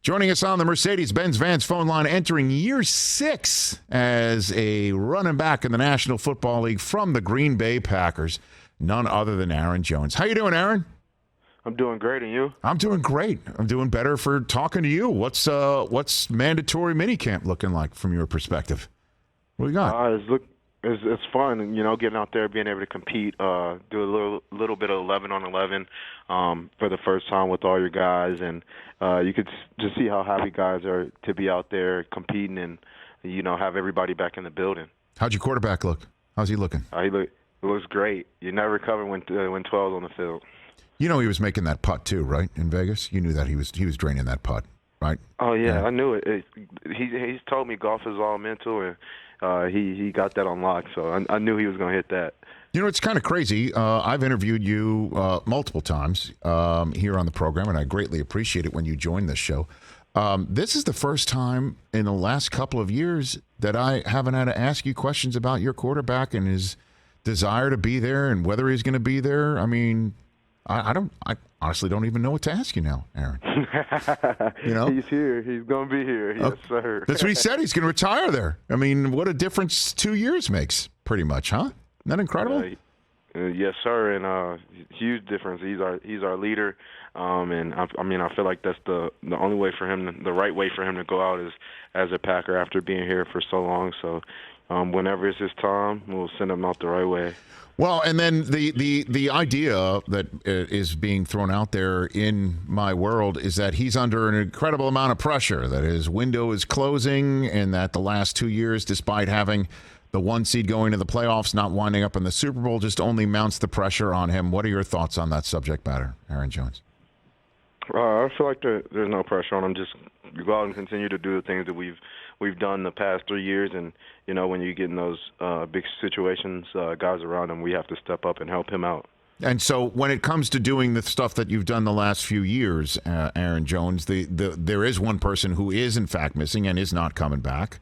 Joining us on the Mercedes-Benz Vans phone line, entering year 6 as a running back in the National Football League from the Green Bay Packers, none other than Aaron Jones. How you doing, Aaron? I'm doing great, and you? I'm doing great. I'm doing better for talking to you. What's mandatory minicamp looking like from your perspective? What do you got? It's fun, and getting out there, being able to compete, do a little bit of 11 on 11 for the first time with all your guys, and you could just see how happy guys are to be out there competing and have everybody back in the building. How'd your quarterback look? How's he looking? He looks great. You never recover when 12's on the field. You know he was making that putt too, right? In Vegas, you knew that he was draining that putt, right? Oh yeah. I knew it. He's told me golf is all mental, and he got that on lock. So I knew he was going to hit that. It's kind of crazy. I've interviewed you multiple times here on the program, and I greatly appreciate it when you join this show. This is the first time in the last couple of years that I haven't had to ask you questions about your quarterback and his desire to be there and whether he's going to be there. I mean, I honestly don't even know what to ask you now, Aaron. He's here. He's going to be here. Yes, sir. That's what he said. He's going to retire there. I mean, what a difference 2 years makes, pretty much, huh? Isn't that incredible? Yes, sir, and huge difference. He's our leader, and I feel like that's the only way for him, the right way for him to go out is as a Packer after being here for so long. So, whenever it's his time, we'll send him out the right way. Well, and then the idea that is being thrown out there in my world is that he's under an incredible amount of pressure, that his window is closing, and that the last 2 years, despite having the 1 seed going to the playoffs, not winding up in the Super Bowl, just only mounts the pressure on him. What are your thoughts on that subject matter, Aaron Jones? I feel like there's no pressure on him. Just go out and continue to do the things that we've done the past 3 years, and when you get in those big situations, guys around him, we have to step up and help him out. And so when it comes to doing the stuff that you've done the last few years, Aaron Jones, there is one person who is in fact missing and is not coming back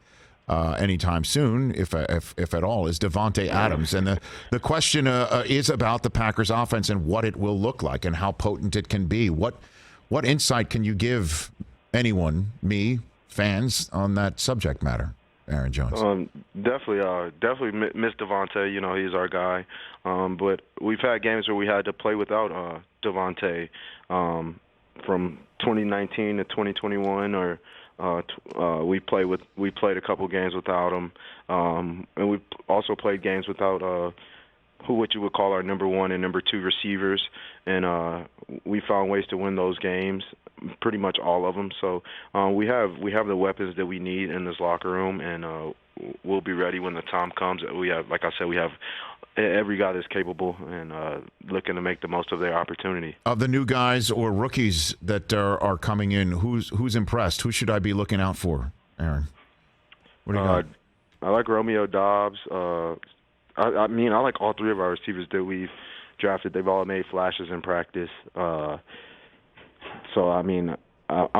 anytime soon, if at all, is Davante Adams. And the question is about the Packers offense and what it will look like and how potent it can be. What insight can you give anyone, me, fans, on that subject matter, Aaron Jones? Definitely miss Davante. He's our guy. But we've had games where we had to play without Davante from 2019 to 2021, or we played a couple games without him, and we also played games without what you would call our number 1 and number 2 receivers, and we found ways to win those games, pretty much all of them. So we have the weapons that we need in this locker room, and we'll be ready when the time comes. We have, like I said, we have every guy that's capable and looking to make the most of their opportunity. Of the new guys or rookies that are coming in, who's impressed? Who should I be looking out for, Aaron? What do you got? I like Romeo Doubs. I like all 3 of our receivers that we've drafted. They've all made flashes in practice. So I'm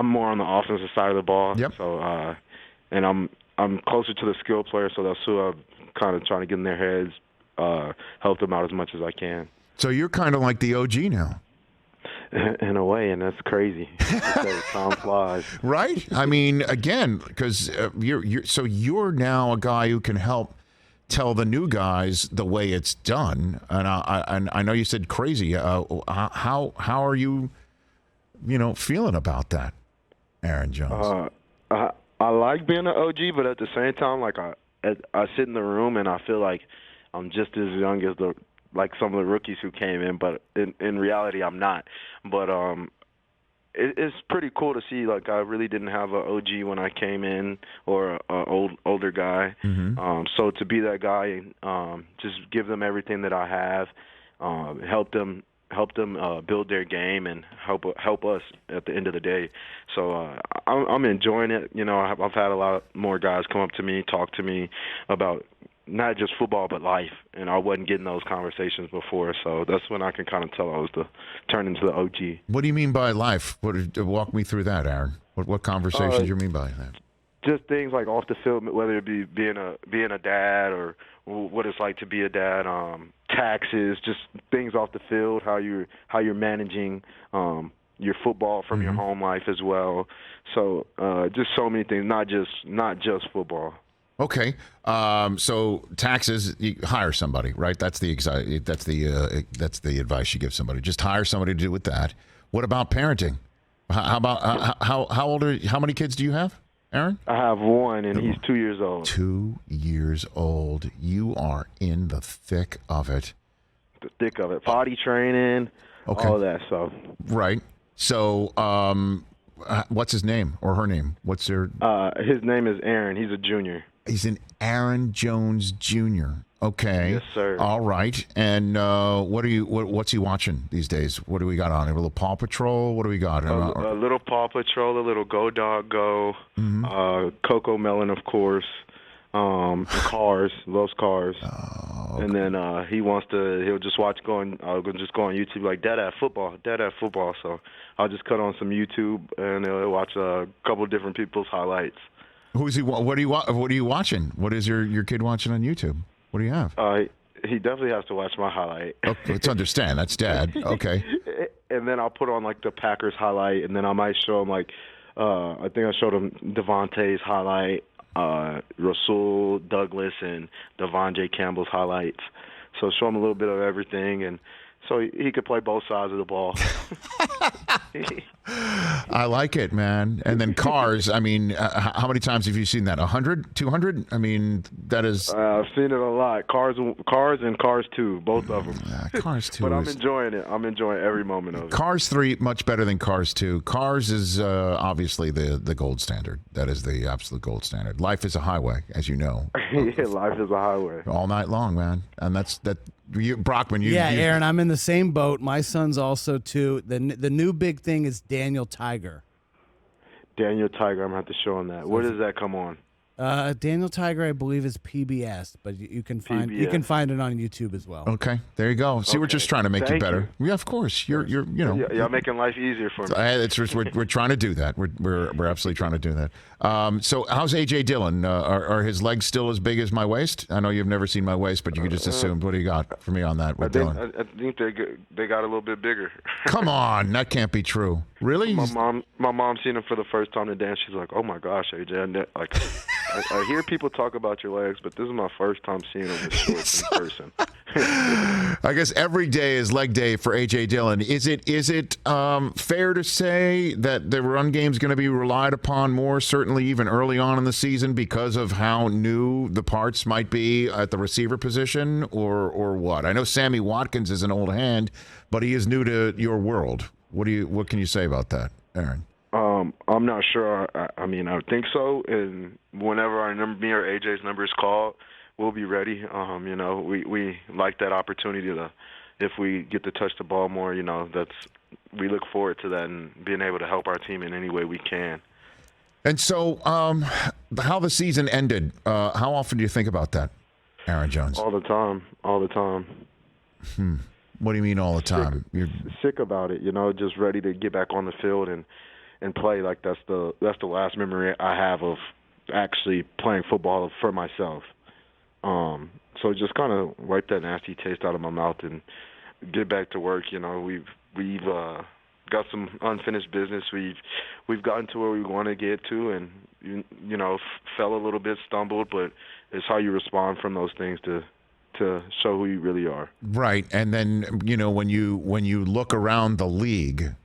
more on the offensive side of the ball. Yep. So and I'm closer to the skill players, so that's who I'm kind of trying to get in their heads, help them out as much as I can. So you're kind of like the OG now. In a way, and that's crazy. Time flies. Right? I mean, again, because you're now a guy who can help tell the new guys the way it's done. And I know you said crazy. How are you, feeling about that, Aaron Jones? I like being an OG, but at the same time, like I sit in the room and I feel like I'm just as young as some of the rookies who came in, but in reality, I'm not. But it's pretty cool to see. Like, I really didn't have an OG when I came in, or an older guy. Mm-hmm. So to be that guy, just give them everything that I have, help them build their game, and help us at the end of the day. So I'm enjoying it. I've had a lot more guys come up to me, talk to me about not just football but life, and I wasn't getting those conversations before. So that's when I can kind of tell I was turn into the OG. What do you mean by life? Walk me through that, Aaron. What conversations do you mean by that? Just things like off the field, whether it be being a dad, or what it's like to be a dad, taxes, just things off the field, how you're managing your football from your home life as well. So just so many things, not just football. Okay. So taxes, you hire somebody, right? That's the advice you give somebody. Just hire somebody to do with that. What about parenting? How about how old are? How many kids do you have, Aaron? I have one, and he's 2 years old. 2 years old. You are in the thick of it. The thick of it. Potty training, all that stuff. Right. So, what's his name or her name? What's their? His name is Aaron. He's a junior. He's an Aaron Jones Jr. Okay. Yes, sir. All right. And what's he watching these days? What do we got on? A little Paw Patrol? What do we got? A little Paw Patrol, a little Go Dog Go, Coco Melon, of course. Cars, loves cars. Oh, okay. And then he'll just go on YouTube like Dad at football. So I'll just cut on some YouTube and he'll watch a couple different people's highlights. Who's he? What are you watching? What is your kid watching on YouTube? What do you have? He definitely has to watch my highlight. Okay, let's understand. That's Dad. Okay. And then I'll put on like the Packers highlight, and then I might show him like I think I showed him Davante's highlight, Rasul Douglas, and Devon Campbell's highlights. So show him a little bit of everything, and so he could play both sides of the ball. I like it, man. And then cars. I mean, how many times have you seen that? 100, 200? I mean, that is. I've seen it a lot. Cars and Cars 2, both of them. Cars 2. But I'm enjoying it. I'm enjoying every moment of it. Cars 3, much better than Cars 2. Cars is obviously the gold standard. That is the absolute gold standard. Life is a highway, as you know. Yeah, life is a highway. All night long, man. And that's that. Brockman, Aaron, I'm in the same boat. My son's also too. The new big thing is Daniel Tiger. Daniel Tiger, I'm going to have to show him that. Where does that come on? Daniel Tiger, I believe, is PBS, but you can find it on YouTube as well. Okay, there you go. See, we're just trying to make you better. Yeah, of course. You're Y'all making life easier for me. We're trying to do that. We're absolutely trying to do that. So how's AJ Dillon? Are his legs still as big as my waist? I know you've never seen my waist, but you could just assume. What do you got for me on that with Dillon? I think they got a little bit bigger. Come on, that can't be true. Really? My mom seen him for the first time today, and she's like, "Oh my gosh, AJ!" I hear people talk about your legs, but this is my first time seeing them with shorts in person. I guess every day is leg day for A.J. Dillon. Is it fair to say that the run game is going to be relied upon more, certainly even early on in the season, because of how new the parts might be at the receiver position, or what? I know Sammy Watkins is an old hand, but he is new to your world. What can you say about that, Aaron? I'm not sure. I mean, I would think so. And whenever me or AJ's number is called, we'll be ready. We like that opportunity if we get to touch the ball more, we look forward to that and being able to help our team in any way we can. And so, how the season ended, how often do you think about that, Aaron Jones? All the time. What do you mean all the time? You're sick about it, just ready to get back on the field and play. Like that's the last memory I have of actually playing football for myself. So just kind of wipe that nasty taste out of my mouth and get back to work. We've got some unfinished business. We've gotten to where we want to get to, and fell a little bit, stumbled, but it's how you respond from those things to show who you really are. Right, and then when you look around the league.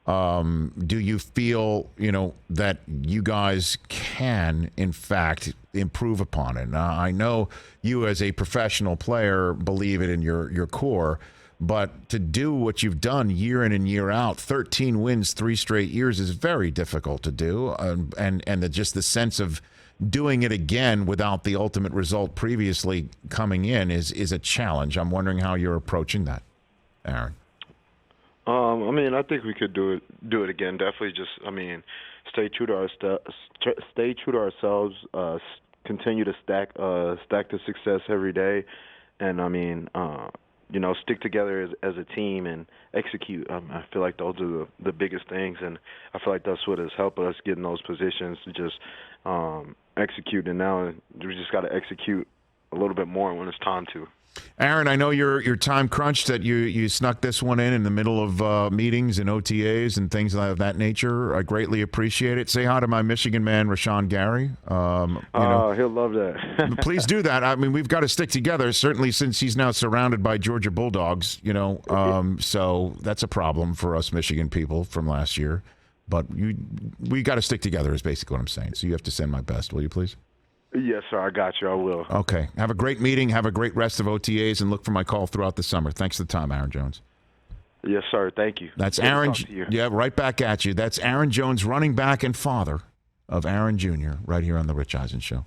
Do you feel, that you guys can, in fact, improve upon it? Now, I know you as a professional player believe it in your core, but to do what you've done year in and year out, 13 wins, 3 straight years is very difficult to do. And just the sense of doing it again without the ultimate result previously coming in is a challenge. I'm wondering how you're approaching that, Aaron. I think we could do it again. Definitely, stay true to ourselves. Continue to stack the success every day, and stick together as a team and execute. I feel like those are the biggest things, and I feel like that's what has helped us get in those positions to just execute. And now we just got to execute a little bit more when it's time to. Aaron, I know you're time crunched, that you snuck this one in the middle of meetings and OTAs and things of that nature. I greatly appreciate it. Say hi to my Michigan man, Rashawn Gary. He'll love that. Please do that. I mean, we've got to stick together, certainly since he's now surrounded by Georgia Bulldogs, so that's a problem for us Michigan people from last year. But we got to stick together is basically what I'm saying. So you have to send my best, will you please? Yes, sir. I got you. I will. Okay. Have a great meeting. Have a great rest of OTAs, and look for my call throughout the summer. Thanks for the time, Aaron Jones. Yes, sir. Thank you. That's Good to Aaron. talk to you. Yeah, right back at you. That's Aaron Jones, running back and father of Aaron Jr., right here on The Rich Eisen Show.